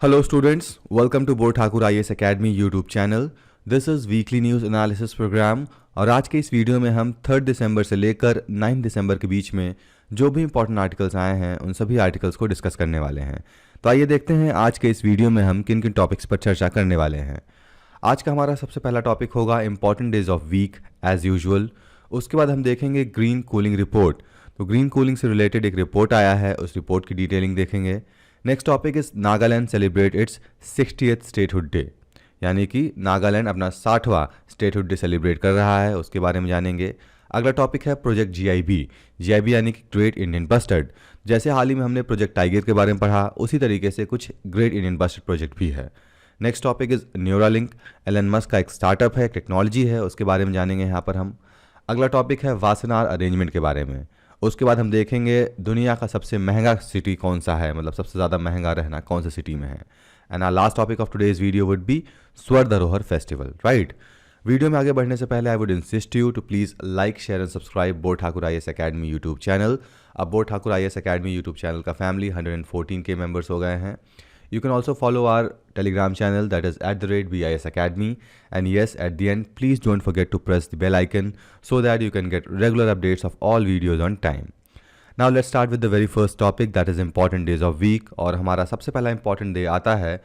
Hello students, welcome to Bor Thakur IAS Academy YouTube channel. This is weekly news analysis program और आज के इस video में हम 3 दिसंबर से लेकर 9 दिसंबर के बीच में जो भी इंपॉर्टेंट आर्टिकल्स आए हैं उन सभी आर्टिकल्स को डिस्कस करने वाले हैं। तो आइए देखते हैं आज के इस वीडियो में हम किन किन टॉपिक्स पर चर्चा करने वाले हैं। आज का हमारा सबसे पहला टॉपिक होगा important days of week as usual. उसके बाद हम देखेंगे ग्रीन कूलिंग रिपोर्ट। तो ग्रीन कूलिंग से रिलेटेड एक रिपोर्ट आया है, उस रिपोर्ट की डिटेलिंग देखेंगे। Next topic is Nagaland celebrate its 60th statehood day, यानी कि नागालैंड अपना 60वां स्टेटहुड डे सेलिब्रेट कर रहा है, उसके बारे में जानेंगे। अगला टॉपिक है प्रोजेक्ट जीआईबी यानी कि ग्रेट इंडियन बस्टर्ड। जैसे हाल ही में हमने प्रोजेक्ट टाइगर के बारे में पढ़ा, उसी तरीके से कुछ ग्रेट इंडियन बस्टर्ड प्रोजेक्ट भी है। Next topic is Neuralink. Elon Musk का एक स्टार्टअप है, टेक्नोलॉजी है, उसके बारे में जानेंगे यहाँ पर हम। अगला टॉपिक है वासनार अरेंजमेंट के बारे में। उसके बाद हम देखेंगे दुनिया का सबसे महंगा सिटी कौन सा है, मतलब सबसे ज़्यादा महंगा रहना कौन सी सिटी में है। And our last topic of today's video would be Swar Dharohar festival, right. Video में आगे बढ़ने से पहले I would insist you to please like share and subscribe Bor Thakur IAS academy YouTube channel. अब Bor Thakur IAS academy YouTube channel का family 114 के members हो गए हैं। You can also follow our Telegram channel, that is @BIS Academy. And yes, at the end, please don't forget to press the bell icon so that you can get regular updates of all videos on time. Now let's start with the very first topic, that is important days of week. और हमारा सबसे पहला important day आता है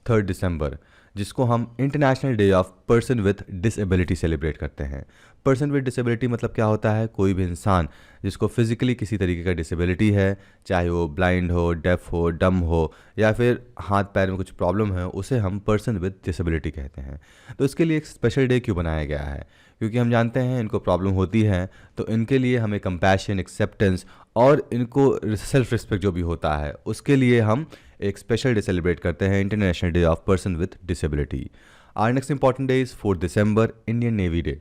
3 दिसंबर, जिसको हम international day of person with disability celebrate करते हैं। पर्सन विथ डिसेबिलिटी मतलब क्या होता है? कोई भी इंसान जिसको फिजिकली किसी तरीके का डिसेबिलिटी है, चाहे वो ब्लाइंड हो, डेफ हो, डम हो या फिर हाथ पैर में कुछ प्रॉब्लम है, उसे हम पर्सन विथ डिसेबिलिटी कहते हैं। तो इसके लिए एक स्पेशल डे क्यों बनाया गया है? क्योंकि हम जानते हैं इनको प्रॉब्लम होती है, तो इनके लिए हमें कंपैशन, एक्सेप्टेंस और इनको सेल्फ रिस्पेक्ट जो भी होता है उसके लिए हम एक स्पेशल डे सेलिब्रेट करते हैं, international day of person with disability. Our next important day is 4 December, Indian Navy Day.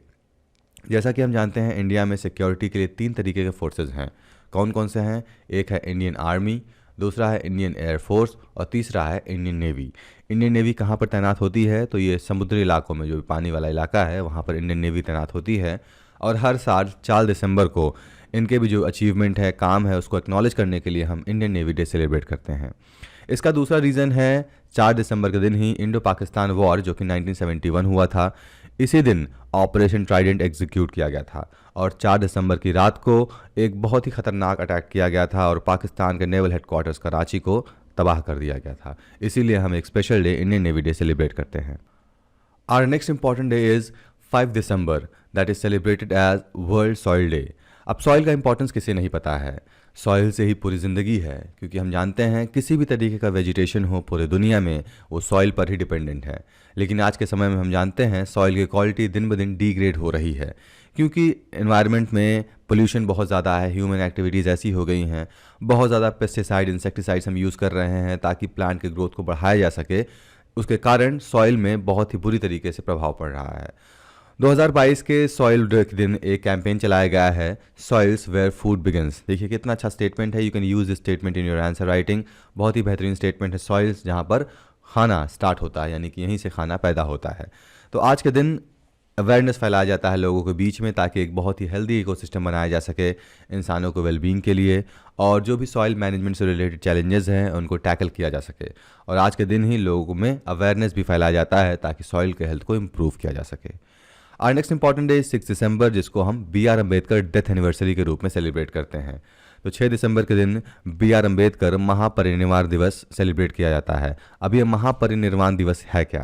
जैसा कि हम जानते हैं इंडिया में सिक्योरिटी के लिए 3 तरीके के फोर्सेस हैं। कौन कौन से हैं? एक है इंडियन आर्मी, दूसरा है इंडियन एयरफोर्स और तीसरा है इंडियन नेवी। इंडियन नेवी कहाँ पर तैनात होती है? तो ये समुद्री इलाकों में, जो भी पानी वाला इलाका है वहाँ पर इंडियन नेवी तैनात होती है। और हर साल 4 दिसंबर को इनके भी जो अचीवमेंट है, काम है, उसको एक्नॉलेज करने के लिए हम इंडियन नेवी डे सेलिब्रेट करते हैं। इसका दूसरा रीज़न है 4 दिसंबर के दिन ही इंडो पाकिस्तान वॉर जो कि 1971 हुआ था, इसी दिन ऑपरेशन ट्राइडेंट एग्जीक्यूट किया गया था और 4 दिसंबर की रात को एक बहुत ही खतरनाक अटैक किया गया था और पाकिस्तान के नेवल हेडक्वार्टर्स कराची को तबाह कर दिया गया था। इसीलिए हम एक special day Indian Navy Day celebrate करते हैं। Our next important day is 5 December, that is celebrated as World Soil Day. अब सॉइल का इंपॉर्टेंस किसे नहीं पता है? सॉइल से ही पूरी ज़िंदगी है, क्योंकि हम जानते हैं किसी भी तरीके का वेजिटेशन हो पूरे दुनिया में वो सॉइल पर ही डिपेंडेंट है। लेकिन आज के समय में हम जानते हैं सॉइल की क्वालिटी दिन ब दिन डिग्रेड हो रही है, क्योंकि एनवायरनमेंट में पोल्यूशन बहुत ज़्यादा है, ह्यूमन एक्टिविटीज़ ऐसी हो गई हैं, बहुत ज़्यादा पेस्टिसाइड, इंसेक्टिसाइड्स हम यूज़ कर रहे हैं ताकि प्लांट के ग्रोथ को बढ़ाया जा सके। उसके कारण सॉइल में बहुत ही बुरी तरीके से प्रभाव पड़ रहा है। 2022 के सॉइल डे के दिन एक कैंपेन चलाया गया है, सॉइल्स वेयर फूड बिगिंस। देखिए कितना अच्छा स्टेटमेंट है, you can use this statement in your answer writing. बहुत ही बेहतरीन स्टेटमेंट है, सॉइल्स जहाँ पर खाना स्टार्ट होता है, यानी कि यहीं से खाना पैदा होता है। तो आज के दिन अवेयरनेस फैलाया जाता है लोगों के बीच में, ताकि एक बहुत ही हेल्दी इकोसिस्टम बनाया जा सके इंसानों को वेलबींग के लिए, और जो भी सॉइल मैनेजमेंट से रिलेटेड चैलेंजेस हैं उनको टैकल किया जा सके। और आज के दिन ही लोगों में अवेयरनेस भी फैलाया जाता है ताकि सॉइल के हेल्थ को इम्प्रूव किया जा सके। आवर नेक्स्ट इंपॉर्टेंट डे 6 दिसंबर, जिसको हम BR अम्बेडकर डेथ एनिवर्सरी के रूप में सेलिब्रेट करते हैं। तो 6 दिसंबर के दिन BR अम्बेडकर महापरिनिर्वाण दिवस सेलिब्रेट किया जाता है। अब ये महापरिनिर्वाण दिवस है क्या?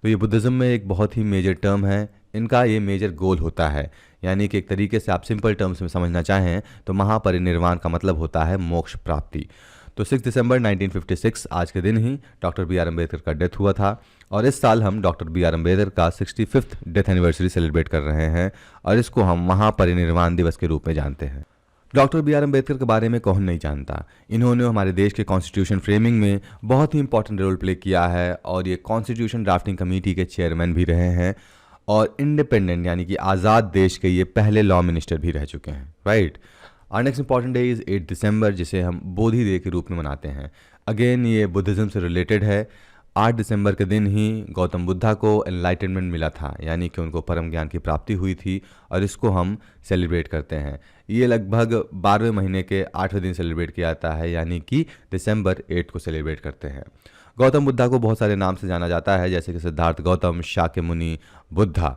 तो ये बुद्धिज़्म में एक बहुत ही मेजर टर्म है, इनका ये मेजर गोल होता है, यानी कि एक तरीके से आप सिंपल टर्म्स में समझना चाहें तो महापरिनिर्वाण का मतलब होता है मोक्ष प्राप्ति। तो 6 दिसंबर 1956 आज के दिन ही डॉक्टर BR अम्बेडकर का डेथ हुआ था और इस साल हम डॉक्टर BR अम्बेडकर का 65th डेथ एनिवर्सरी सेलिब्रेट कर रहे हैं और इसको हम महापरिनिर्वाण दिवस के रूप में जानते हैं। डॉक्टर BR अम्बेडकर के बारे में कौन नहीं जानता? इन्होंने हमारे देश के कॉन्स्टिट्यूशन फ्रेमिंग में बहुत ही इंपॉर्टेंट रोल प्ले किया है और ये कॉन्स्टिट्यूशन ड्राफ्टिंग कमेटी के चेयरमैन भी रहे हैं और इंडिपेंडेंट यानी कि आज़ाद देश के ये पहले लॉ मिनिस्टर भी रह चुके हैं, right. Our next important day is 8 December, जिसे हम बोधि डे के रूप में मनाते हैं। अगेन ये बुद्धिज़्म से रिलेटेड है। 8 दिसंबर के दिन ही गौतम बुद्धा को एनलाइटनमेंट मिला था, यानी कि उनको परम ज्ञान की प्राप्ति हुई थी और इसको हम सेलिब्रेट करते हैं। ये लगभग 12वें महीने के 8वें दिन सेलिब्रेट किया जाता है, यानी कि दिसंबर 8 को सेलिब्रेट करते हैं। गौतम बुद्धा को बहुत सारे नाम से जाना जाता है, जैसे कि सिद्धार्थ गौतम, शाक्यमुनि, बुद्धा।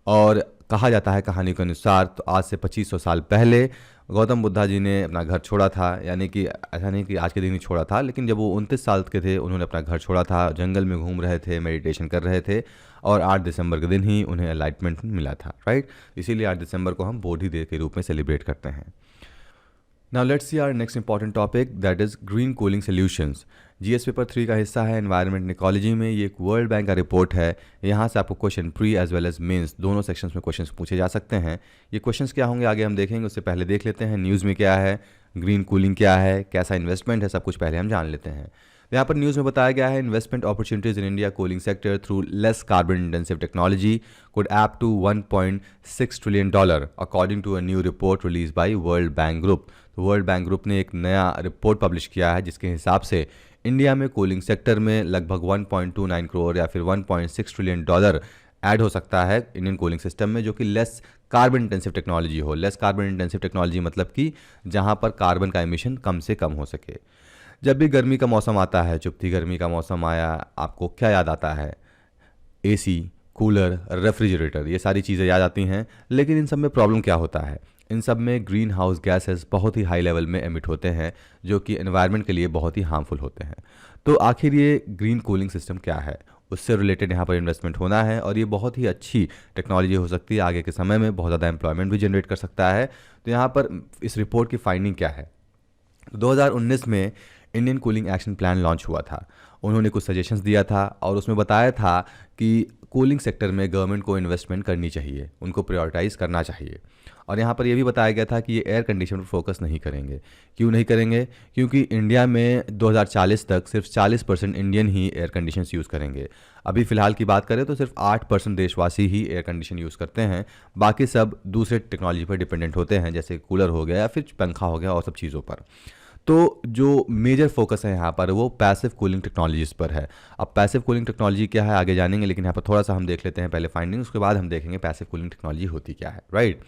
और कहा जाता है कहानी के अनुसार तो आज से 2500 साल पहले गौतम बुद्धा जी ने अपना घर छोड़ा था, यानी कि ऐसा नहीं कि आज के दिन ही छोड़ा था, लेकिन जब वो 29 साल के थे उन्होंने अपना घर छोड़ा था, जंगल में घूम रहे थे, मेडिटेशन कर रहे थे, और 8 दिसंबर के दिन ही उन्हें एनलाइटमेंट मिला था, राइट। इसीलिए 8 दिसंबर को हम बोधि डे के रूप में सेलिब्रेट करते हैं। Now let's see our next important topic, that is green cooling solutions. GS paper 3 का हिस्सा है एनवायरनमेंट इकोलॉजी में। ये एक वर्ल्ड बैंक का रिपोर्ट है। यहाँ से आपको question pre as well as mains दोनों सेक्शंस में क्वेश्चंस पूछे जा सकते हैं। ये क्वेश्चंस क्या होंगे आगे हम देखेंगे, उससे पहले देख लेते हैं न्यूज़ में क्या है, ग्रीन कूलिंग क्या है, कैसा इन्वेस्टमेंट है, सब कुछ पहले हम जान लेते हैं। यहाँ पर न्यूज़ में बताया गया है investment opportunities in India cooling sector through less carbon intensive technology could add to $1.6 trillion according to a new report release by World Bank Group. तो वर्ल्ड बैंक ग्रुप ने एक नया रिपोर्ट पब्लिश किया है जिसके हिसाब से इंडिया में कूलिंग सेक्टर में लगभग 1.29 करोड़ या फिर $1.6 ट्रिलियन ऐड हो सकता है इंडियन कूलिंग सिस्टम में, जो कि लेस कार्बन इंटेंसिव टेक्नोलॉजी हो। लेस कार्बन इंटेंसिव टेक्नोलॉजी मतलब कि जहाँ पर कार्बन का एमिशन कम से कम हो सके। जब भी गर्मी का मौसम आता है, चुभती गर्मी का मौसम आया, आपको क्या याद आता है? एसी, कूलर, रेफ्रिजरेटर, ये सारी चीज़ें याद आती हैं। लेकिन इन सब में प्रॉब्लम क्या होता है? इन सब में ग्रीन हाउस गैसेस बहुत ही हाई लेवल में एमिट होते हैं जो कि एनवायरनमेंट के लिए बहुत ही हार्मफुल होते हैं। तो आखिर ये ग्रीन कूलिंग सिस्टम क्या है, उससे रिलेटेड यहाँ पर इन्वेस्टमेंट होना है और ये बहुत ही अच्छी टेक्नोलॉजी हो सकती है, आगे के समय में बहुत ज़्यादा एम्प्लॉयमेंट भी जनरेट कर सकता है। तो यहाँ पर इस रिपोर्ट की फाइंडिंग क्या है? 2019 में Indian cooling action plan launch हुआ था। उन्होंने कुछ सजेशंस दिया था और उसमें बताया था कि कूलिंग सेक्टर में गवर्नमेंट को इन्वेस्टमेंट करनी चाहिए, उनको प्रायोरिटाइज करना चाहिए। और यहाँ पर यह भी बताया गया था कि ये एयर कंडीशन पर फोकस नहीं करेंगे। क्यों नहीं करेंगे? क्योंकि इंडिया में 2040 तक सिर्फ 40% इंडियन ही एयर कंडीशंस यूज़ करेंगे। अभी फ़िलहाल की बात करें तो सिर्फ 8% देशवासी ही एयर कंडीशन यूज़ करते हैं, बाकी सब दूसरे टेक्नोलॉजी पर डिपेंडेंट होते हैं, जैसे कूलर हो गया या फिर पंखा हो गया और सब चीज़ों पर। तो जो मेजर फोकस है यहाँ पर वो पैसिव कूलिंग टेक्नोलॉजीज़ पर है। अब पैसिव कूलिंग टेक्नोलॉजी क्या है आगे जानेंगे, लेकिन यहाँ पर थोड़ा सा हम देख लेते हैं पहले फाइंडिंग, उसके बाद हम देखेंगे पैसिव कूलिंग टेक्नोलॉजी होती क्या है, राइट।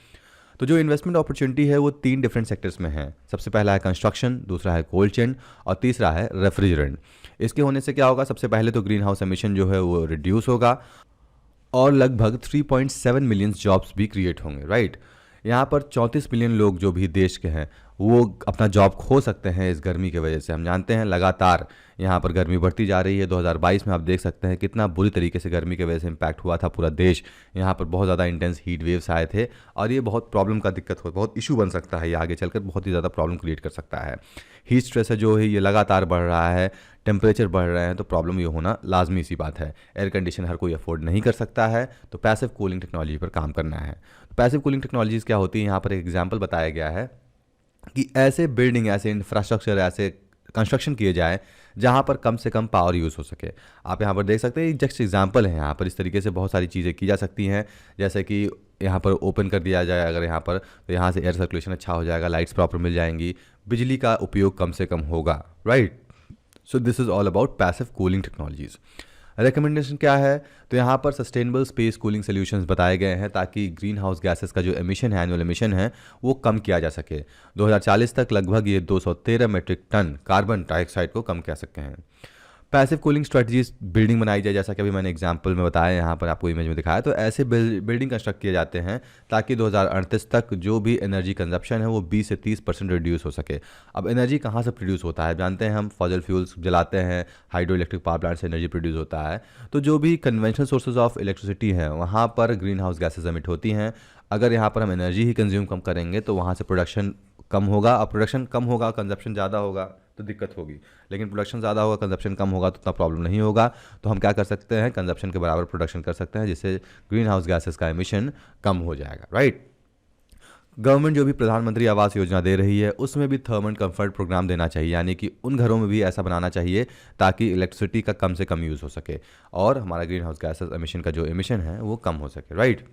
तो जो इन्वेस्टमेंट अपॉर्चुनिटी है वो 3 डिफरेंट सेक्टर्स में है। सबसे पहला है कंस्ट्रक्शन, दूसरा है कोल्ड चेन और तीसरा है रेफ्रिजरेंट। इसके होने से क्या होगा? सबसे पहले तो ग्रीन हाउस एमिशन जो है वो रिड्यूस होगा और लगभग 3.7 मिलियन जॉब्स भी क्रिएट होंगे, राइट। यहाँ पर 34 मिलियन लोग जो भी देश के हैं वो अपना जॉब खो सकते हैं इस गर्मी की वजह से। हम जानते हैं लगातार यहाँ पर गर्मी बढ़ती जा रही है। 2022 में आप देख सकते हैं कितना बुरी तरीके से गर्मी की वजह से इम्पैक्ट हुआ था पूरा देश। यहाँ पर बहुत ज़्यादा इंटेंस हीट वेव्स आए थे और ये बहुत प्रॉब्लम का दिक्कत हो, बहुत इशू बन सकता है, ये आगे चलकर बहुत ही ज़्यादा प्रॉब्लम क्रिएट कर सकता है। हीट स्ट्रेस है जो है ये लगातार बढ़ रहा है, टेम्परेचर बढ़ रहे हैं, तो प्रॉब्लम ये होना लाजमी सी बात है। एयर कंडीशन हर कोई अफोर्ड नहीं कर सकता है, तो पैसिव कूलिंग टेक्नोलॉजी पर काम करना है। तो पैसिव कूलिंग टेक्नोलॉजीज़ क्या होती है? यहाँ पर एक एग्जांपल बताया गया है कि ऐसे बिल्डिंग, ऐसे इंफ्रास्ट्रक्चर, ऐसे कंस्ट्रक्शन किए जाए जहाँ पर कम से कम पावर यूज़ हो सके। आप यहाँ पर देख सकते हैं, जस्ट एग्जांपल है। यहाँ पर इस तरीके से बहुत सारी चीज़ें की जा सकती हैं, जैसे कि यहाँ पर ओपन कर दिया जाए अगर यहाँ पर, तो यहाँ से एयर सर्कुलेशन अच्छा हो जाएगा, लाइट्स प्रॉपर मिल जाएंगी, बिजली का उपयोग कम से कम होगा, right. So this is all about passive cooling technologies. Recommendation क्या है? तो यहाँ पर सस्टेनेबल स्पेस कूलिंग सॉल्यूशंस बताए गए हैं ताकि ग्रीन हाउस गैसेस का जो एमिशन है, एनुअल एमिशन है, वो कम किया जा सके। 2040 तक लगभग ये 213 मीट्रिक टन कार्बन डाइऑक्साइड को कम कर सकते हैं। पैसिव कूलिंग स्ट्रेटजीज बिल्डिंग बनाई जाए, जैसा कि अभी मैंने एग्जांपल में बताया, यहाँ पर आपको इमेज में दिखाया। तो ऐसे बिल्डिंग कंस्ट्रक्ट किए जाते हैं ताकि 2038 तक जो भी एनर्जी कंजप्शन है वो 20 से 30% रिड्यूस हो सके। अब एनर्जी कहाँ से प्रोड्यूस होता है? जानते हैं हम फॉसिल फ्यूल्स जलाते हैं, हाइड्रो इलेक्ट्रिक पावर प्लांट से एनर्जी प्रोड्यूस होता है। तो जो भी कन्वेंशनल सोर्सेज ऑफ इलेक्ट्रिसिटी हैं वहाँ पर ग्रीन हाउस गैसेज एमिट होती हैं। अगर यहाँ पर हम एनर्जी ही कंज्यूम कम करेंगे तो वहाँ से प्रोडक्शन कम होगा, और प्रोडक्शन कम होगा, कंजप्शन ज़्यादा होगा तो दिक्कत होगी। लेकिन प्रोडक्शन ज़्यादा होगा, कंजप्शन कम होगा तो उतना प्रॉब्लम नहीं होगा। तो हम क्या कर सकते हैं? कंजप्शन के बराबर प्रोडक्शन कर सकते हैं, जिससे ग्रीन हाउस गैसेस का एमिशन कम हो जाएगा, राइट। गवर्नमेंट जो भी प्रधानमंत्री आवास योजना दे रही है उसमें भी थर्मल कंफर्ट प्रोग्राम देना चाहिए, यानी कि उन घरों में भी ऐसा बनाना चाहिए ताकि इलेक्ट्रिसिटी का कम से कम यूज़ हो सके और हमारा ग्रीन हाउस गैसेस एमिशन का जो एमिशन है वो कम हो सके, राइट।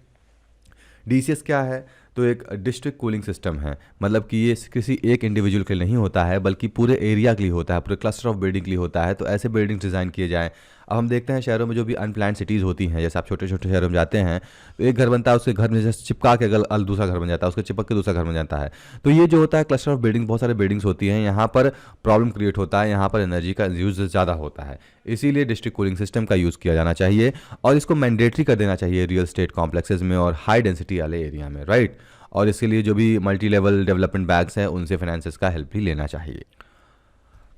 डीसीएस क्या है? तो एक डिस्ट्रिक्ट कूलिंग सिस्टम है, मतलब कि ये किसी एक इंडिविजुअल के लिए नहीं होता है बल्कि पूरे एरिया के लिए होता है, पूरे क्लस्टर ऑफ बिल्डिंग के लिए होता है। तो ऐसे बिल्डिंग डिज़ाइन किए जाएँ। अब हम देखते हैं शहरों में जो भी अनप्लान्ड सिटीज़ होती हैं, जैसे आप छोटे छोटे शहरों में जाते हैं तो एक घर बनता है, उसके घर में जैसे चिपका के अगल दूसरा घर बन जाता है, उसके चिपक के दूसरा घर बन जाता है। तो ये जो होता है क्लस्टर ऑफ बिल्डिंग, बहुत सारे बिल्डिंग्स होती हैं, यहाँ पर प्रॉब्लम क्रिएट होता है, यहाँ पर एनर्जी का यूज़ ज़्यादा होता है। इसीलिए डिस्ट्रिक्ट कूलिंग सिस्टम का यूज़ किया जाना चाहिए और इसको मैंडेटरी कर देना चाहिए रियल स्टेट कॉम्प्लेक्सेस में और हाई डेंसिटी वाले एरिया में, राइट। और इसके लिए जो भी मल्टी लेवल डेवलपमेंट बैंक्स हैं उनसे फाइनेंसेस का हेल्प भी लेना चाहिए।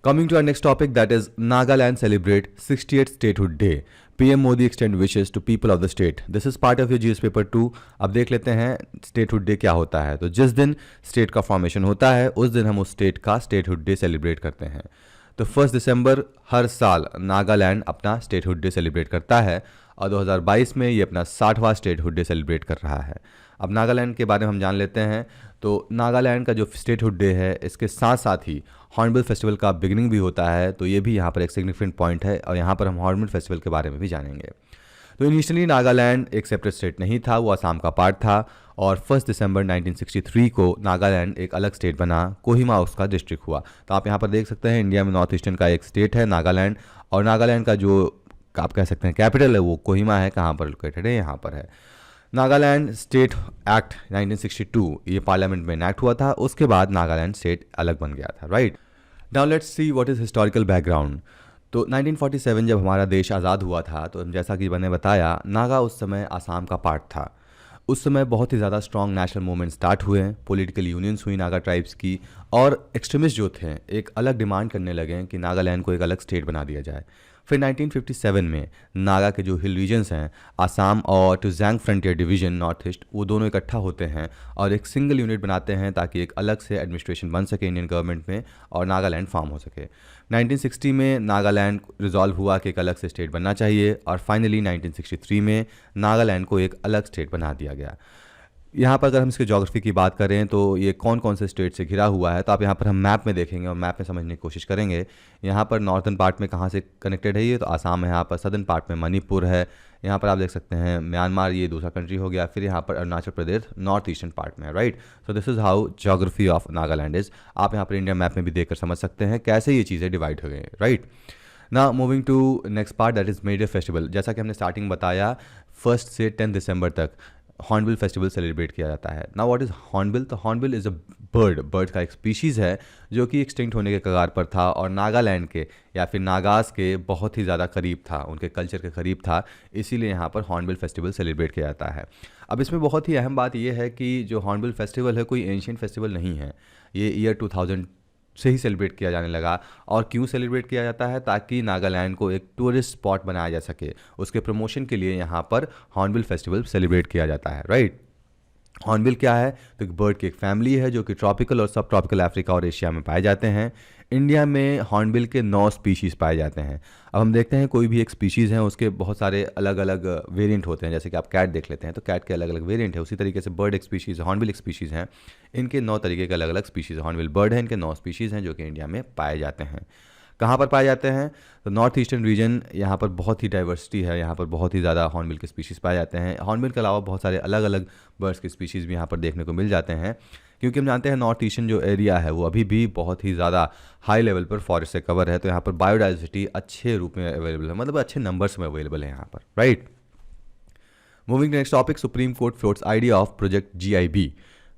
Coming to our next topic, that is Nagaland celebrate 68th statehood day. PM Modi extend wishes to people of the state. This is part of your GS paper 2. अब देख लेते हैं स्टेटहुड डे क्या होता है। तो जिस दिन स्टेट का फॉर्मेशन होता है उस दिन हम उस स्टेट का स्टेटहुड डे सेलिब्रेट करते हैं। तो 1 दिसंबर हर साल नागालैंड अपना स्टेटहुड डे सेलिब्रेट करता है और 2022 में ये अपना 60वां स्टेटहुड डे सेलिब्रेट कर रहा है। अब नागालैंड के बारे में हम जान लेते हैं। तो नागालैंड का जो स्टेटहुड डे है इसके साथ साथ ही हॉर्नबिल फेस्टिवल का बिगिनिंग भी होता है, तो ये भी यहाँ पर एक सिग्निफिकेंट पॉइंट है और यहाँ पर हम हॉर्नबिल फेस्टिवल के बारे में भी जानेंगे। तो इनिशियली नागालैंड एक सेपरेट स्टेट नहीं था, वो असम का पार्ट था और 1 दिसंबर 1963 को नागालैंड एक अलग स्टेट बना, कोहिमा उसका डिस्ट्रिक्ट हुआ। तो आप यहाँ पर देख सकते हैं इंडिया में नॉर्थ ईस्टर्न का एक स्टेट है नागालैंड, और नागालैंड का जो आप कह सकते हैं कैपिटल है वो कोहिमा है। कहाँ पर लोकेटेड है? यहाँ पर है। नागालैंड स्टेट एक्ट 1962 ये पार्लियामेंट में इनैक्ट हुआ था, उसके बाद नागालैंड स्टेट अलग बन गया था, right. Now let's see what is historical background. तो 1947 जब हमारा देश आज़ाद हुआ था तो जैसा कि मैंने बताया नागा उस समय आसाम का पार्ट था। उस समय बहुत ही ज़्यादा स्ट्रॉन्ग नेशनल मूवमेंट स्टार्ट हुए, पॉलिटिकल यूनियंस हुई नागा ट्राइब्स की, और एक्सट्रीमिस्ट जो थे एक अलग डिमांड करने लगे कि नागालैंड को एक अलग स्टेट बना दिया जाए। फिर 1957 में नागा के जो हिल रीजन्स हैं आसाम और टुजैंग फ्रंटियर डिवीजन नॉर्थ ईस्ट, वो दोनों इकट्ठा होते हैं और एक सिंगल यूनिट बनाते हैं ताकि एक अलग से एडमिनिस्ट्रेशन बन सके इंडियन गवर्नमेंट में और नागालैंड फॉर्म हो सके। 1960 में नागालैंड रिजॉल्व हुआ कि एक अलग से स्टेट बनना चाहिए और फाइनली 1963 में नागालैंड को एक अलग स्टेट बना दिया गया। यहाँ पर अगर हम इसके ज्योग्राफी की बात करें तो ये कौन कौन से स्टेट से घिरा हुआ है, तो आप यहाँ पर हम मैप में देखेंगे और मैप में समझने की कोशिश करेंगे। यहाँ पर नॉर्थन पार्ट में कहाँ से कनेक्टेड है ये, तो आसाम है। यहाँ पर सदर्न पार्ट में मणिपुर है। यहाँ पर आप देख सकते हैं म्यांमार, ये दूसरा कंट्री हो गया। फिर यहाँ पर Arunachal Pradesh north eastern part में है, right. So this is how geography of Nagaland is. आप यहाँ पर इंडिया मैप में भी देखकर समझ सकते हैं कैसे ये चीज़ें डिवाइड हो गई, राइट। ना moving to next part, that is major festival. जैसा कि हमने स्टार्टिंग बताया 1 से 10 दिसंबर तक हॉर्नबिल फेस्टिवल सेलिब्रेट किया जाता है। ना व्हाट इज़ हॉर्नबिल? तो हॉर्नबिल इज़ अ बर्ड का एक स्पीशीज़ है जो कि एक्सटिंक्ट होने के कगार पर था और नागालैंड के या फिर नागास के बहुत ही ज़्यादा करीब था, उनके कल्चर के करीब था, इसीलिए यहाँ पर हॉर्नबिल फेस्टिवल सेलिब्रेट किया जाता है। अब इसमें बहुत ही अहम बात यह है कि जो हॉर्नबिल फेस्टिवल है कोई एंशिएंट फेस्टिवल नहीं है, ये ईयर 2000 से ही सेलिब्रेट किया जाने लगा। और क्यों सेलिब्रेट किया जाता है? ताकि नागालैंड को एक टूरिस्ट स्पॉट बनाया जा सके, उसके प्रमोशन के लिए यहाँ पर हॉर्नबिल फेस्टिवल सेलिब्रेट किया जाता है, राइट। हॉर्नबिल क्या है? तो एक बर्ड की एक फैमिली है जो कि ट्रॉपिकल और सब ट्रॉपिकल अफ्रीका और एशिया में पाए जाते हैं। इंडिया में हॉर्नबिल के 9 स्पीशीज़ पाए जाते हैं। अब हम देखते हैं कोई भी एक स्पीशीज़ है उसके बहुत सारे अलग अलग वेरिएंट होते हैं, जैसे कि आप कैट देख लेते हैं तो कैट के अलग अलग वेरिएंट है। उसी तरीके से बर्ड एक स्पीशीज़, हॉर्नबिल एक स्पीशीज़ हैं, इनके 9 तरीके के अलग अलग स्पीशीज़ हॉर्नबिल बर्ड हैं, इनके 9 स्पीशीज़ हैं जो कि इंडिया में पाए जाते हैं। कहाँ पर पाए जाते हैं? तो नॉर्थ ईस्टर्न रीजन, यहाँ पर बहुत ही डाइवर्सिटी है, यहाँ पर बहुत ही ज़्यादा हॉर्नबिल के स्पीशीज़ पाए जाते हैं। हॉर्नबिल के अलावा बहुत सारे अलग अलग बर्ड्स के स्पीशीज़ भी यहाँ पर देखने को मिल जाते हैं, क्योंकि हम जानते हैं नॉर्थ ईस्टर्न जो एरिया है वो अभी भी बहुत ही ज़्यादा हाई लेवल पर फॉरेस्ट से कवर है। तो यहाँ पर बायोडाइवर्सिटी अच्छे रूप में अवेलेबल है, मतलब अच्छे नंबर्स में अवेलेबल है यहाँ पर, right. Moving to next topic, Supreme Court floats idea of project GIB,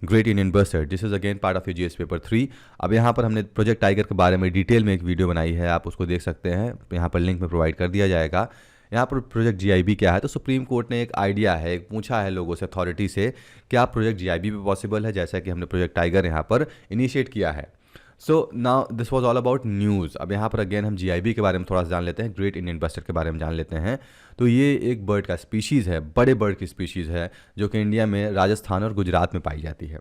Great Indian Bustard. This is again part of your GS paper 3। अब यहाँ पर हमने प्रोजेक्ट टाइगर के बारे में डिटेल में एक वीडियो बनाई है, आप उसको देख सकते हैं, यहाँ पर लिंक में प्रोवाइड कर दिया जाएगा। यहाँ पर प्रोजेक्ट GIB क्या है? तो सुप्रीम कोर्ट ने एक आइडिया है, एक पूछा है लोगों से, अथॉरिटी से, क्या प्रोजेक्ट GIB भी पॉसिबल है, जैसा कि हमने प्रोजेक्ट टाइगर यहाँ पर इनिशिएट किया है। So now this was all about news. अब यहाँ पर अगेन हम GIB के बारे में थोड़ा सा जान लेते हैं, ग्रेट इंडियन बस्टर्ड के बारे में जान लेते हैं। तो ये एक बर्ड का स्पीशीज़ है, बड़े बर्ड की स्पीशीज़ है जो कि इंडिया में राजस्थान और गुजरात में पाई जाती है।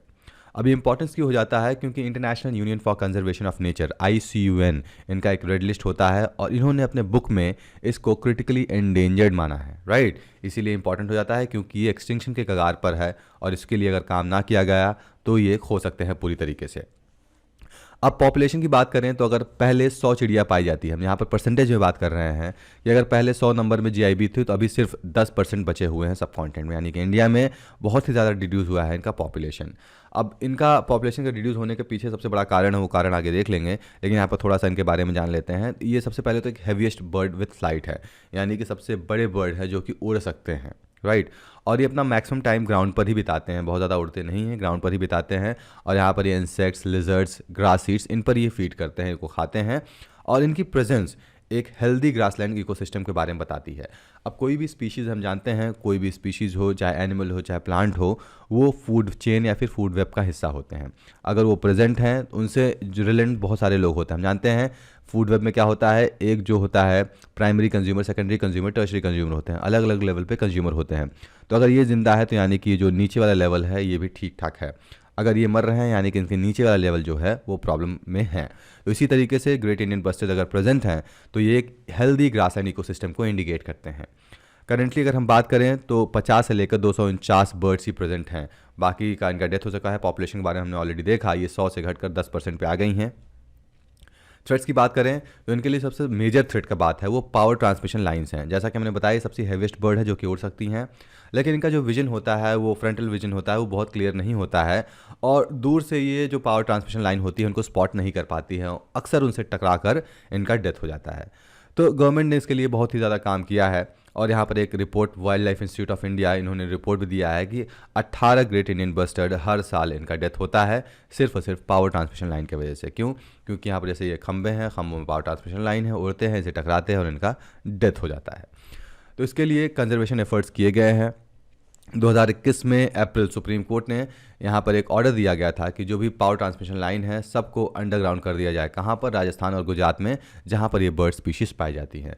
अब ये इंपॉर्टेंस क्यों हो जाता है? क्योंकि international union for conservation of nature ICUN इनका एक रेड लिस्ट होता है और इन्होंने अपने बुक में इसको क्रिटिकली एंडेंजर्ड माना है, राइट। इसीलिए इंपॉर्टेंट हो जाता है क्योंकि ये एक्सटिंक्शन के कगार पर है और इसके लिए अगर काम ना किया गया तो ये खो सकते हैं पूरी तरीके से। अब पॉपुलेशन की बात करें तो अगर पहले 100 चिड़िया पाई जाती है, हम यहाँ पर परसेंटेज में बात कर रहे हैं कि अगर पहले 100 नंबर में जीआईबी थी तो अभी सिर्फ 10% बचे हुए हैं सब कॉन्टिनेंट में, यानी कि इंडिया में बहुत ही ज़्यादा रिड्यूस हुआ है इनका पॉपुलेशन। अब इनका पॉपुलेशन का रिड्यूस होने के पीछे सबसे बड़ा कारण है, वो कारण आगे देख लेंगे, लेकिन यहाँ पर थोड़ा सा इनके बारे में जान लेते हैं। ये सबसे पहले तो एक हैवीएस्ट बर्ड विथ फ्लाइट है, यानी कि सबसे बड़े बर्ड है जो कि उड़ सकते हैं, राइट। और ये अपना मैक्सिमम टाइम ग्राउंड पर ही बिताते हैं, बहुत ज़्यादा उड़ते नहीं हैं, ग्राउंड पर ही बिताते हैं। और यहाँ पर ये इंसेक्ट्स, लिजर्ड्स, ग्रास सीड्स, इन पर ये फीड करते हैं, इनको खाते हैं। और इनकी प्रेजेंस एक हेल्दी ग्रासलैंड इकोसिस्टम के बारे में बताती है। अब कोई भी स्पीशीज़ हम जानते हैं, कोई भी स्पीशीज़ हो, चाहे एनिमल हो चाहे प्लांट हो, वो फूड चेन या फिर फूड वेब का हिस्सा होते हैं। अगर वो प्रेजेंट हैं तो उनसे रिलेटेड बहुत सारे लोग होते हैं। हम जानते हैं फूड वेब में क्या होता है, एक जो होता है primary consumer, secondary consumer, tertiary consumer होते हैं, अलग अलग लेवल पे कंज्यूमर होते हैं। तो अगर ये ज़िंदा है तो यानी कि जो नीचे वाला लेवल है ये भी ठीक ठाक है। अगर ये मर रहे हैं यानी कि इनके नीचे वाला लेवल जो है वो प्रॉब्लम में है। तो इसी तरीके से ग्रेट इंडियन बस्टर्ड अगर प्रेजेंट हैं तो ये एक हेल्दी ग्रासलैंड इकोसिस्टम को इंडिकेट करते हैं। करेंटली अगर हम बात करें तो 50 से लेकर 249 बर्ड्स ही प्रेजेंट हैं, बाकी का इनका डेथ हो चुका है। पॉपुलेशन के बारे में हमने ऑलरेडी देखा, ये 100 से घटकर 10% पे आ गई हैं। थ्रेट्स की बात करें तो इनके लिए सबसे मेजर थ्रेट का बात है वो पावर ट्रांसमिशन लाइंस हैं। जैसा कि हमने बताया सबसे हेवीएस्ट बर्ड है जो कि उड़ सकती हैं, लेकिन इनका जो विजन होता है वो फ्रंटल विजन होता है, वो बहुत क्लियर नहीं होता है और दूर से ये जो पावर ट्रांसमिशन लाइन होती है उनको स्पॉट नहीं कर पाती है, अक्सर उनसे टकरा कर इनका डेथ हो जाता है। तो गवर्नमेंट ने इसके लिए बहुत ही ज़्यादा काम किया है और यहाँ पर एक report wild life institute of India, इन्होंने रिपोर्ट भी दिया है कि 18 ग्रेट इंडियन बस्टर्ड हर साल इनका डेथ होता है सिर्फ और सिर्फ पावर ट्रांसमिशन लाइन की वजह से। क्यों? क्योंकि यहाँ पर जैसे ये खंबे हैं, खंभों में पावर ट्रांसमिशन लाइन है, उड़ते हैं, इसे टकराते हैं और इनका डेथ हो जाता है। तो इसके लिए कंजर्वेशन एफर्ट्स किए गए हैं। 2021 में अप्रैल सुप्रीम कोर्ट ने यहाँ पर एक ऑर्डर दिया गया था कि जो भी पावर ट्रांसमिशन लाइन है सबको अंडरग्राउंड कर दिया जाए। कहाँ पर? राजस्थान और गुजरात में, जहाँ पर ये बर्ड स्पीशीज़ पाई जाती हैं।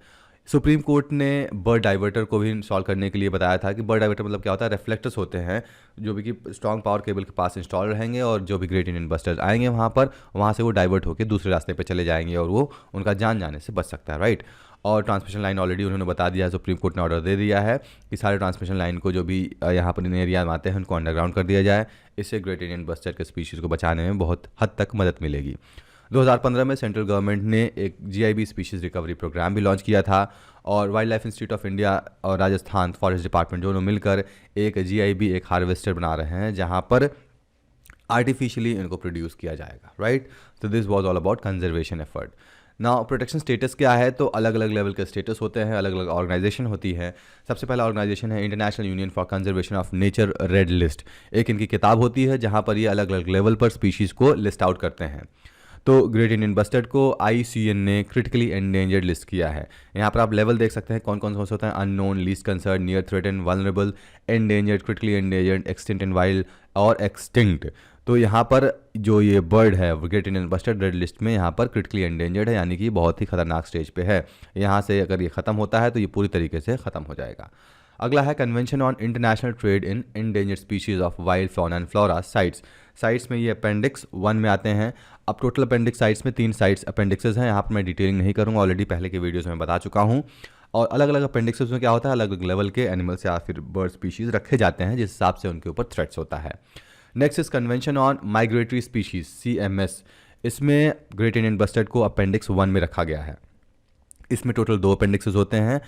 सुप्रीम कोर्ट ने बर्ड डाइवर्टर को भी इंस्टॉल करने के लिए बताया था कि बर्ड डाइवर्टर मतलब क्या होता है, रिफ्लेक्टर्स होते हैं जो भी कि स्ट्रॉन्ग पावर केबल के पास इंस्टॉल रहेंगे और जो भी ग्रेट इंडियन बस्टर्स आएंगे वहाँ से वो डाइवर्ट होकर दूसरे रास्ते पे चले जाएंगे और वो उनका जान जाने से बच सकता है, राइट। और ट्रांसमिशन लाइन ऑलरेडी उन्होंने बता दिया है, सुप्रीम कोर्ट ने ऑर्डर दे दिया है कि सारे ट्रांसमिशन लाइन को जो भी यहाँ पर इन एरिया में आते हैं उनको अंडरग्राउंड कर दिया जाए। इससे ग्रेट इंडियन बस्टर्ड के स्पीशीज़ को बचाने में बहुत हद तक मदद मिलेगी। 2015 में सेंट्रल गवर्नमेंट ने एक जीआईबी स्पीशीज़ रिकवरी प्रोग्राम भी लॉन्च किया था और wild life institute of India और राजस्थान फॉरेस्ट डिपार्टमेंट दोनों मिलकर एक जीआईबी, एक हार्वेस्टर बना रहे हैं जहां पर आर्टिफिशियली इनको प्रोड्यूस किया जाएगा, राइट। तो this was all about conservation effort. Now protection status क्या है? तो अलग अलग लेवल के स्टेटस होते हैं, अलग अलग ऑर्गेनाइजेशन होती है। सबसे पहला ऑर्गेनाइजेशन है international union for conservation of nature red list. एक इनकी किताब होती है जहां पर ये अलग अलग लेवल पर स्पीशीज़ को लिस्ट आउट करते हैं। तो ग्रेट इंडियन बस्टर्ड को IUCN ने क्रिटिकली एंडेंजर्ड लिस्ट किया है। यहाँ पर आप लेवल देख सकते हैं कौन कौन से होते हैं, unknown, least concern, near threaten, vulnerable, endangered, critically endangered, extinct and wild और एक्सटिंक्ट। तो यहाँ पर जो ये बर्ड है great Indian bustard red list में यहाँ पर क्रिटिकली एंडेंजर्ड है, यानी कि बहुत ही खतरनाक स्टेज पे है। यहाँ से अगर ये ख़त्म होता है तो ये पूरी तरीके से ख़त्म हो जाएगा। अगला है convention on international trade in endangered species of wild fauna and flora CITES में ये अपेंडिक्स 1 में आते हैं। अब टोटल अपेंडिक्स साइट्स में 3 साइट्स अपेंडिक्सेस हैं, यहाँ पर मैं डिटेलिंग नहीं करूँगा, ऑलरेडी पहले के वीडियोज़ में बता चुका हूँ। और अलग अलग अपेंडिक्सेस में क्या होता है, अलग अलग लेवल के एनिमल्स या फिर बर्ड स्पीशीज़ रखे जाते हैं जिस हिसाब से उनके ऊपर थ्रेट्स होता है। Next is convention on migratory species CMS। इसमें ग्रेट इंडियन बस्टर्ड को अपेंडिक्स 1 में रखा गया है। इसमें टोटल 2 अपेंडिक्सेस होते हैं,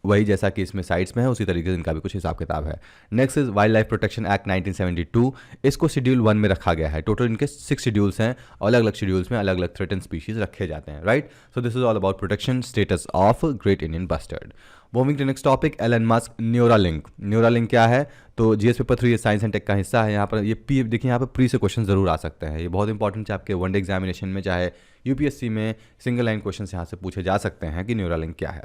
वही जैसा कि इसमें साइट्स में है उसी तरीके से इनका भी कुछ हिसाब किताब है। Next is wild life protection act 1972। इसको शेड्यूल 1 में रखा गया है। टोटल इनके 6 शेड्यूल्स हैं, अलग अलग शेड्यूल्स में अलग अलग थ्रेटन स्पीशीज़ रखे जाते हैं, right. So this is all about protection status of Great Indian Bustard. Moving to next topic, Elon Musk Neuralink. Neuralink क्या है? तो GS पेपर 3 ये साइंस एंड टेक का हिस्सा है। यहाँ पर ये देखिए यहाँ पर प्री से क्वेश्चन जरूर आ सकते हैं, ये बहुत इंपॉर्टेंट है आपके वनडे एग्जामिनेशन में, चाहे UPSC में सिंगल लाइन क्वेश्चन यहाँ से पूछे जा सकते हैं कि न्यूरालिंक क्या है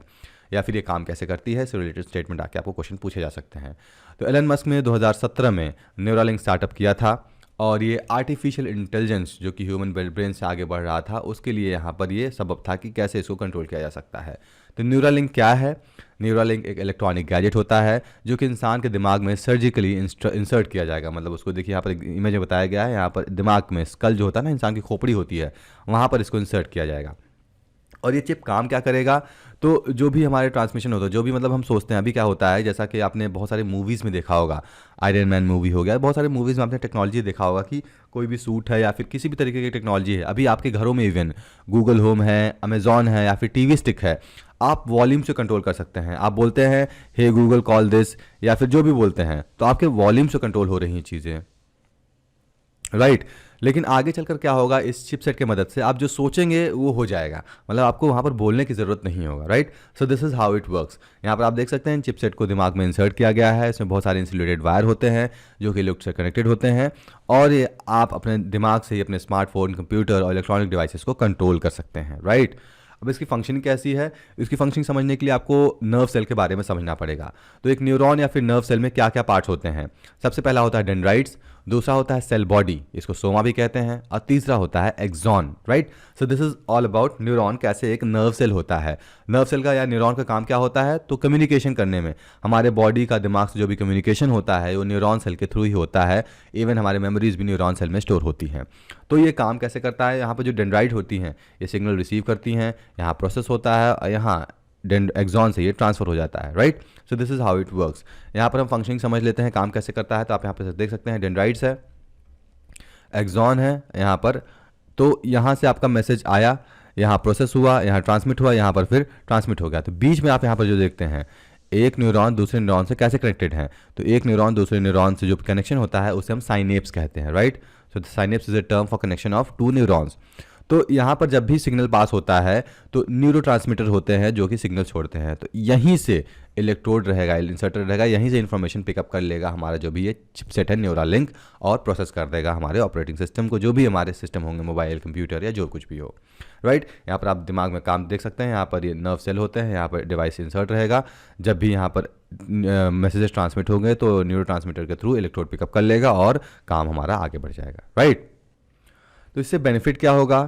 या फिर ये काम कैसे करती है, इससे रिलेटेड स्टेटमेंट आके आपको क्वेश्चन पूछे जा सकते हैं। तो एलन मस्क ने 2017 में न्यूरालिंक स्टार्टअप किया था और ये आर्टिफिशियल इंटेलिजेंस जो कि ह्यूमन ब्रेन से आगे बढ़ रहा था उसके लिए यहाँ पर ये सबब था कि कैसे इसको कंट्रोल किया जा सकता है। तो न्यूरालिंक क्या है? न्यूरालिंक एक इलेक्ट्रॉनिक गैजेट होता है जो कि इंसान के दिमाग में सर्जिकली इंसर्ट किया जाएगा। मतलब उसको देखिए यहाँ पर एक इमेज में बताया गया है, यहाँ पर दिमाग में स्कल जो होता है ना, इंसान की खोपड़ी होती है, वहाँ पर इसको इंसर्ट किया जाएगा। और ये चिप काम क्या करेगा? तो जो भी हमारे ट्रांसमिशन होता है, जो भी मतलब हम सोचते हैं, अभी क्या होता है, जैसा कि आपने बहुत सारे मूवीज़ में देखा होगा, आयरन मैन मूवी हो गया, बहुत सारे मूवीज़ में आपने टेक्नोलॉजी देखा होगा कि कोई भी सूट है या फिर किसी भी तरीके की टेक्नोलॉजी है, अभी आपके घरों में इवन गूगल होम है, अमेजॉन है या फिर टीवी स्टिक है, आप वॉल्यूम से कंट्रोल कर सकते हैं। आप बोलते हैं हे गूगल कॉल दिस या फिर जो भी बोलते हैं, तो आपके वॉल्यूम से कंट्रोल हो रही हैं चीज़ें, राइट। लेकिन आगे चलकर क्या होगा, इस चिपसेट की मदद से आप जो सोचेंगे वो हो जाएगा, मतलब आपको वहाँ पर बोलने की ज़रूरत नहीं होगा, right. So this is how it works. यहाँ पर आप देख सकते हैं चिपसेट को दिमाग में इंसर्ट किया गया है, इसमें बहुत सारे इंसुलेटेड वायर होते हैं जो कि इलेक्ट्रिक से कनेक्टेड होते हैं, और ये आप अपने दिमाग से ही अपने स्मार्टफोन, कंप्यूटर और इलेक्ट्रॉनिक डिवाइसेस को कंट्रोल कर सकते हैं, राइट। अब इसकी फंक्शनिंग कैसी है, इसकी फंक्शनिंग समझने के लिए आपको नर्व सेल के बारे में समझना पड़ेगा। तो एक न्यूरॉन या फिर नर्व सेल में क्या क्या पार्ट्स होते हैं। सबसे पहला होता है डेंड्राइट्स, दूसरा होता है सेल बॉडी, इसको सोमा भी कहते हैं, और तीसरा होता है axon, right. So this is all about neuron, कैसे एक नर्व सेल होता है। नर्व सेल का या न्यूरॉन का काम क्या होता है, तो कम्युनिकेशन करने में, हमारे बॉडी का दिमाग से जो भी कम्युनिकेशन होता है वो न्यूरॉन सेल के थ्रू ही होता है। इवन हमारे मेमोरीज भी न्यूरॉन सेल में स्टोर होती हैं। तो ये काम कैसे करता है, यहाँ पर जो डेंड्राइट होती हैं ये सिग्नल रिसीव करती हैं, यहाँ प्रोसेस होता है और यहाँ एक्सॉन से ये ट्रांसफर हो जाता है, right. So this is how it works. यहाँ पर हम फंक्शनिंग समझ लेते हैं, काम कैसे करता है। तो आप यहाँ पर देख सकते हैं डेंड्राइट्स है, एक्सॉन है यहाँ पर। तो यहाँ से आपका मैसेज आया, यहाँ प्रोसेस हुआ, यहाँ ट्रांसमिट हुआ, यहाँ पर फिर ट्रांसमिट हो गया। तो बीच में आप यहाँ पर जो देखते हैं, एक न्यूरॉन दूसरे न्यूरॉन से कैसे कनेक्टेड है, तो एक न्यूरॉन दूसरे न्यूरॉन से जो कनेक्शन होता है उसे हम साइनेप्स कहते हैं, right. So synapse is a term for connection of to neurons. तो यहाँ पर जब भी सिग्नल पास होता है तो न्यूरोट्रांसमीटर होते हैं जो कि सिग्नल छोड़ते हैं, तो यहीं से इलेक्ट्रोड रहेगा, इंसर्टर रहेगा, यहीं से इन्फॉर्मेशन पिकअप कर लेगा हमारा जो भी ये चिपसेट है न्यूरालिंक, और प्रोसेस कर देगा हमारे ऑपरेटिंग सिस्टम को, जो भी हमारे सिस्टम होंगे, मोबाइल, कंप्यूटर या जो कुछ भी हो, राइट। यहाँ पर आप दिमाग में काम देख सकते हैं, यहाँ पर ये नर्व सेल होते हैं, यहाँ पर डिवाइस इंसर्ट रहेगा, जब भी यहाँ पर मैसेजेस ट्रांसमिट होंगे तो न्यूरो ट्रांसमीटर के थ्रू इलेक्ट्रोड पिकअप कर लेगा और काम हमारा आगे बढ़ जाएगा, राइट। तो इससे बेनिफिट क्या होगा,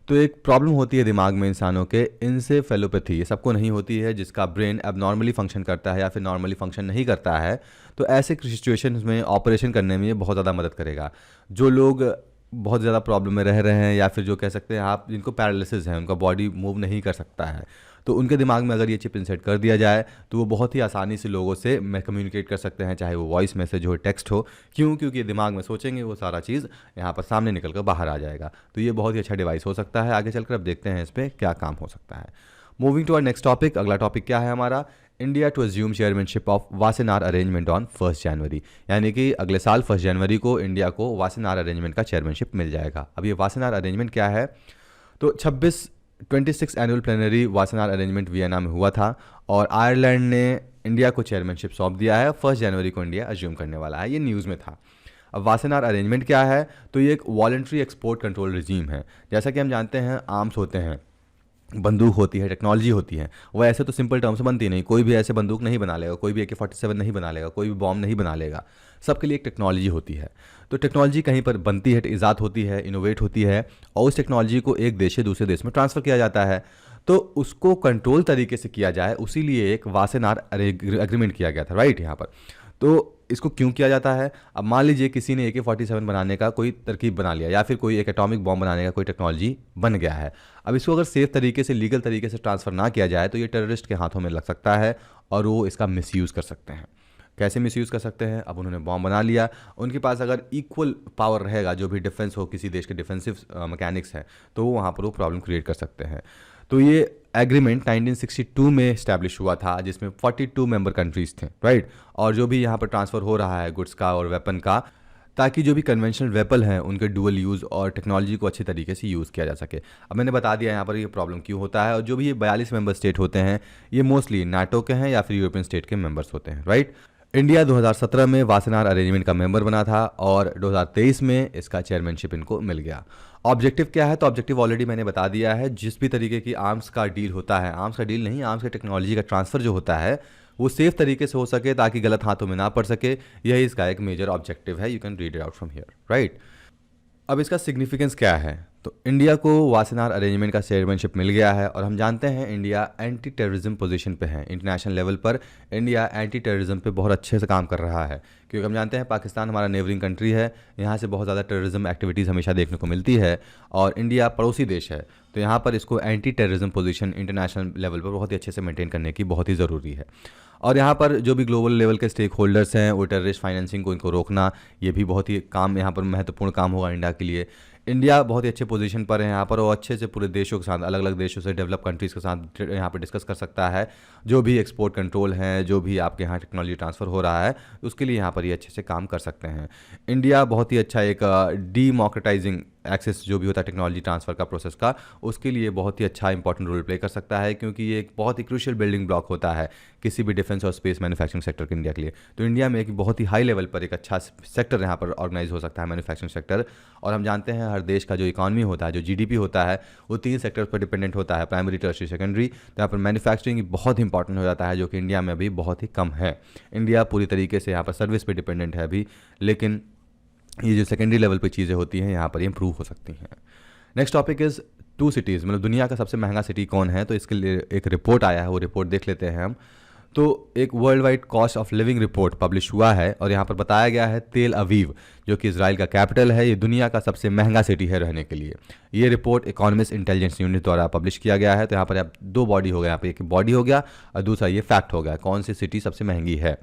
तो एक प्रॉब्लम होती है दिमाग में इंसानों के, इंसेफेलोपैथी, ये सबको नहीं होती है, जिसका ब्रेन अब नॉर्मली फंक्शन करता है या फिर नॉर्मली फंक्शन नहीं करता है। तो ऐसे सिचुएशंस में ऑपरेशन करने में ये बहुत ज़्यादा मदद करेगा। जो लोग बहुत ज़्यादा प्रॉब्लम में रह रहे हैं या फिर जो कह सकते हैं आप जिनको पैरालिसिस है, उनका बॉडी मूव नहीं कर सकता है, तो उनके दिमाग में अगर ये चिप इंसर्ट कर दिया जाए तो वो बहुत ही आसानी से लोगों से कम्युनिकेट कर सकते हैं, चाहे वो वॉइस मैसेज हो, टेक्स्ट हो। क्यों, क्योंकि दिमाग में सोचेंगे वो सारा चीज़ यहाँ पर सामने निकल कर बाहर आ जाएगा। तो ये बहुत ही अच्छा डिवाइस हो सकता है। आगे चलकर अब देखते हैं इस पर क्या काम हो सकता है। Moving to our next topic, अगला टॉपिक क्या है हमारा, India to assume chairmanship of Wassenaar Arrangement on 1 January, यानी कि अगले साल 1 जनवरी को इंडिया को वासेनार अरेंजमेंट का चेयरमैनशिप मिल जाएगा। अब ये वासेनार अरेंजमेंट क्या है, तो 26 annual plenary Wassenaar arrangement Vienna में हुआ था और आयरलैंड ने इंडिया को चेयरमैनशिप सौंप दिया है। 1 जनवरी को इंडिया अज्यूम करने वाला है, ये न्यूज़ में था। अब वासेनार अरेंजमेंट क्या है, तो ये एक वॉलंटरी एक्सपोर्ट कंट्रोल रिजीम है। जैसा कि हम जानते हैं आर्म्स होते हैं, बंदूक होती है, टेक्नोलॉजी होती है, वो ऐसे तो सिंपल टर्म से बनती नहीं। कोई भी ऐसे बंदूक नहीं बना लेगा, कोई भी AK-47 नहीं बना लेगा, कोई भी बॉम्ब नहीं बना लेगा, सबके लिए एक टेक्नोलॉजी होती है। तो टेक्नोलॉजी कहीं पर बनती है, ईजाद होती है, इनोवेट होती है, और उस टेक्नोलॉजी को एक देश से दूसरे देश में ट्रांसफ़र किया जाता है। तो उसको कंट्रोल तरीके से किया जाए, उसी लिए एक वासेनार एग्रीमेंट किया गया था, राइट। यहाँ पर तो इसको क्यों किया जाता है, अब मान लीजिए किसी ने AK-47 बनाने का कोई तरकीब बना लिया या फिर कोई एक एटॉमिक बॉम्ब बनाने का कोई टेक्नोलॉजी बन गया है। अब इसको अगर सेफ तरीके से, लीगल तरीके से ट्रांसफ़र ना किया जाए तो ये टेररिस्ट के हाथों में लग सकता है और वो इसका मिसयूज़ कर सकते हैं। कैसे मिसयूज़ कर सकते हैं, अब उन्होंने बॉम्ब बना लिया, उनके पास अगर इक्वल पावर रहेगा, जो भी डिफेंस हो, किसी देश के डिफेंसिव मैकेनिक्स है, तो वो वहाँ पर वो प्रॉब्लम क्रिएट कर सकते हैं। तो ये एग्रीमेंट 1962 में इस्टेब्लिश हुआ था, जिसमें 42 मेंबर कंट्रीज़ थे, राइट। और जो भी यहाँ पर ट्रांसफ़र हो रहा है गुड्स का और वेपन का, ताकि जो भी कन्वेंशनल वेपन है उनके डुअल यूज़ और टेक्नोलॉजी को अच्छे तरीके से यूज़ किया जा सके। अब मैंने बता दिया यहाँ पर ये प्रॉब्लम क्यों होता है, और जो भी ये 42 मेंबर स्टेट होते हैं ये मोस्टली नाटो के हैं या फिर यूरोपियन स्टेट के मेंबर्स होते हैं, राइट। इंडिया 2017 में वासेनार अरेंजमेंट का मेंबर बना था और 2023 में इसका चेयरमैनशिप इनको मिल गया। ऑब्जेक्टिव क्या है, तो ऑब्जेक्टिव ऑलरेडी मैंने बता दिया है। जिस भी तरीके की आर्म्स का डील होता है, आर्म्स का डील नहीं, आर्म्स की टेक्नोलॉजी का ट्रांसफ़र जो होता है वो सेफ तरीके से हो सके, ताकि गलत हाथों में ना पड़ सके, यही इसका एक मेजर ऑब्जेक्टिव है। You can read it out from here, right. अब इसका सिग्निफिकेंस क्या है? तो इंडिया को वासेनार अरेंजमेंट का चेयरमैनशिप मिल गया है और हम जानते हैं इंडिया एंटी टेररिज्म पोजीशन पे है। इंटरनेशनल लेवल पर इंडिया एंटी टेररिज्म पे बहुत अच्छे से काम कर रहा है, क्योंकि हम जानते हैं पाकिस्तान हमारा नेबरिंग कंट्री है, यहाँ से बहुत ज़्यादा टेररिज्म एक्टिविटीज़ हमेशा देखने को मिलती है और इंडिया पड़ोसी देश है, तो यहाँ पर इसको anti terrorism position international level पर बहुत ही अच्छे से मेंटेन करने की बहुत ही ज़रूरी है। और यहाँ पर जो भी ग्लोबल लेवल के स्टेक होल्डर्स हैं वो टेररिस्ट फाइनेंसिंग को इनको रोकना, ये भी बहुत ही काम यहाँ पर महत्वपूर्ण काम होगा इंडिया के लिए। इंडिया बहुत ही अच्छे पोजीशन पर है यहाँ पर, वो अच्छे से पूरे देशों के साथ, अलग अलग देशों से, डेवलप कंट्रीज़ के साथ यहाँ पर डिस्कस कर सकता है। जो भी एक्सपोर्ट कंट्रोल है, जो भी आपके यहाँ टेक्नोलॉजी ट्रांसफ़र हो रहा है, उसके लिए यहाँ पर ये अच्छे से काम कर सकते हैं। इंडिया बहुत ही अच्छा एक डीमोक्रेटाइजिंग एक्सेस जो भी होता है टेक्नोलॉजी ट्रांसफ़र का प्रोसेस का, उसके लिए बहुत ही अच्छा इंपॉर्टेंट रोल प्ले कर सकता है, क्योंकि ये एक बहुत ही क्रूशियल बिल्डिंग ब्लॉक होता है किसी भी डिफेंस और स्पेस मैन्युफैक्चरिंग सेक्टर के इंडिया के लिए। तो इंडिया में एक बहुत ही हाई लेवल पर एक अच्छा सेक्टर यहाँ पर ऑर्गेनाइज हो सकता है, मैन्युफैक्चरिंग सेक्टर। और हम जानते हैं हर देश का जो इकॉनमी होता है, जो जीडीपी होता है, वो 3 सेक्टर्स पर डिपेंडेंट होता है, प्राइमरी, टर्शियरी, सेकेंडरी। तो यहाँ पर मैन्युफैक्चरिंग बहुत इंपॉर्टेंट हो जाता है, जो कि इंडिया में अभी बहुत ही कम है। इंडिया पूरी तरीके से यहाँ पर सर्विस पर डिपेंडेंट है अभी, लेकिन ये जो सेकेंडरी लेवल पे चीज़ें होती हैं यहाँ पर इम्प्रूव हो सकती हैं। नेक्स्ट टॉपिक इज़ 2 सिटीज़, मतलब दुनिया का सबसे महंगा सिटी कौन है, तो इसके लिए एक रिपोर्ट आया है, वो रिपोर्ट देख लेते हैं हम। तो एक world wide cost of living report publish हुआ है और यहाँ पर बताया गया है तेल अवीव, जो कि इजराइल का कैपिटल है, ये दुनिया का सबसे महंगा सिटी है रहने के लिए। ये रिपोर्ट इकोनॉमिस्ट इंटेलिजेंस यूनिट द्वारा पब्लिश किया गया है। तो यहाँ पर आप 2 बॉडी हो गया, यहाँ पर एक बॉडी हो गया और दूसरा ये फैक्ट हो गया कौन सी सिटी सबसे महंगी है।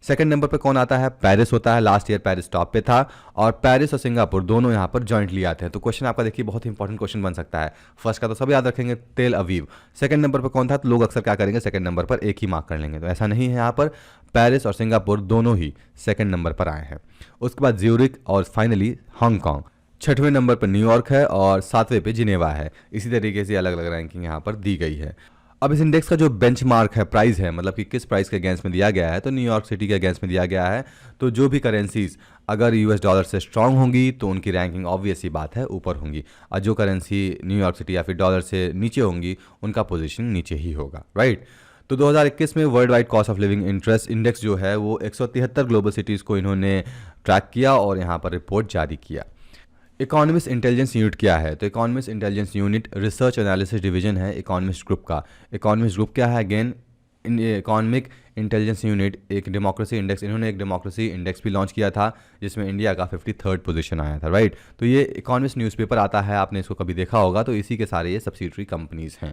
सेकंड नंबर पे कौन आता है? पेरिस होता है। लास्ट ईयर पेरिस टॉप पे था और पेरिस और सिंगापुर दोनों यहाँ पर जॉइंटली आते हैं। तो क्वेश्चन आपका देखिए बहुत इंपॉर्टेंट क्वेश्चन बन सकता है। फर्स्ट का तो सब याद रखेंगे, तेल अवीव। सेकंड नंबर पर कौन था? तो लोग अक्सर क्या करेंगे, सेकंड नंबर पर एक ही मार्क कर लेंगे, तो ऐसा नहीं है। यहाँ पर पेरिस और सिंगापुर दोनों ही सेकंड नंबर पर आए हैं। उसके बाद ज्यूरिक और फाइनली हांगकॉन्ग। 6वें नंबर पर न्यूयॉर्क है और 7वें पे जिनेवा है। इसी तरीके से अलग अलग रैंकिंग यहाँ पर दी गई है। अब इस इंडेक्स का जो बेंचमार्क है, प्राइस है, मतलब कि किस प्राइस के अगेंस्ट में दिया गया है, तो न्यूयॉर्क सिटी के अगेंस्ट में दिया गया है। तो जो भी करेंसीज अगर यूएस डॉलर से स्ट्रांग होंगी तो उनकी रैंकिंग ऑब्वियस ही बात है ऊपर होंगी, और जो करेंसी न्यूयॉर्क सिटी या फिर डॉलर से नीचे होंगी उनका पोजीशन नीचे ही होगा, राइट। तो 2021 में world wide cost of living interest index जो है वो 173 ग्लोबल सिटीज़ को इन्होंने ट्रैक किया और यहाँ पर रिपोर्ट जारी किया। इकोनॉमिस्ट इंटेलिजेंस यूनिट क्या है? तो economist intelligence unit research analysis division है इकोनॉमिस्ट ग्रुप का। इकोनॉमिस्ट ग्रुप क्या है? अगेन इकोनॉमिक इंटेलिजेंस यूनिट एक डेमोक्रेसी इंडेक्स, इन्होंने एक डेमोक्रेसी इंडेक्स भी लॉन्च किया था जिसमें इंडिया का 53rd पोजीशन आया था, राइट। तो ये इकोनॉमिस्ट न्यूज़पेपर आता है, आपने इसको कभी देखा होगा, तो इसी के सारे ये सब्सिडरी कंपनीज हैं।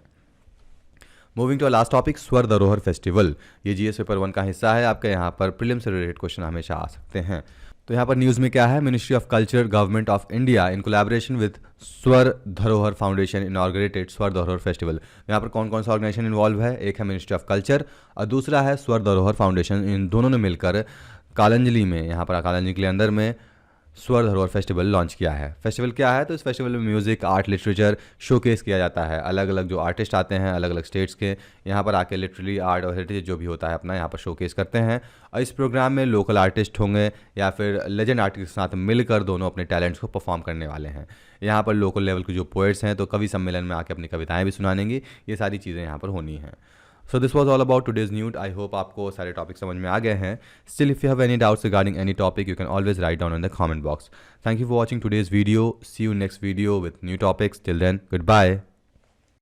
मूविंग टू लास्ट टॉपिक, स्वर धरोहर फेस्टिवल। ये जीएस पेपर 1 का हिस्सा है, आपके यहाँ पर प्रीलिम से रिलेटेड क्वेश्चन हमेशा आ सकते हैं। तो यहाँ पर न्यूज़ में क्या है? Ministry of culture government of India in collaboration with स्वर धरोहर फाउंडेशन इनॉर्गरेटेड स्वर धरोहर फेस्टिवल। यहाँ पर कौन कौन सा ऑर्गेनाइजेशन इन्वॉल्व है? एक है मिनिस्ट्री ऑफ कल्चर और दूसरा है स्वर धरोहर फाउंडेशन। इन दोनों ने मिलकर कालंजलि में, यहाँ पर कालंजलि के अंदर में स्वर धरोहर फेस्टिवल लॉन्च किया है। फेस्टिवल क्या है? तो इस फेस्टिवल में म्यूज़िक, आर्ट, लिटरेचर शोकेस किया जाता है। अलग अलग जो आर्टिस्ट आते हैं अलग अलग स्टेट्स के, यहाँ पर आके लिटरेरी आर्ट और हेरिटेज जो भी होता है अपना यहाँ पर शोकेस करते हैं। और इस प्रोग्राम में लोकल आर्टिस्ट होंगे या फिर लेजेंड आर्टिस्ट के साथ मिलकर दोनों अपने टैलेंट्स को परफॉर्म करने वाले हैं। यहाँ पर लोकल लेवल के जो पोएट्स हैं तो कवि सम्मेलन में आके अपनी कविताएँ भी सुनाएंगे। ये सारी चीज़ें यहाँ पर होनी हैं। So this was all about today's news. I hope आपको सारे टॉपिक समझ में आ गए हैं. Still, if you have any doubts regarding any topic, you can always write down in the comment box. Thank you for watching today's video. See you next video with new topics. Till then, goodbye.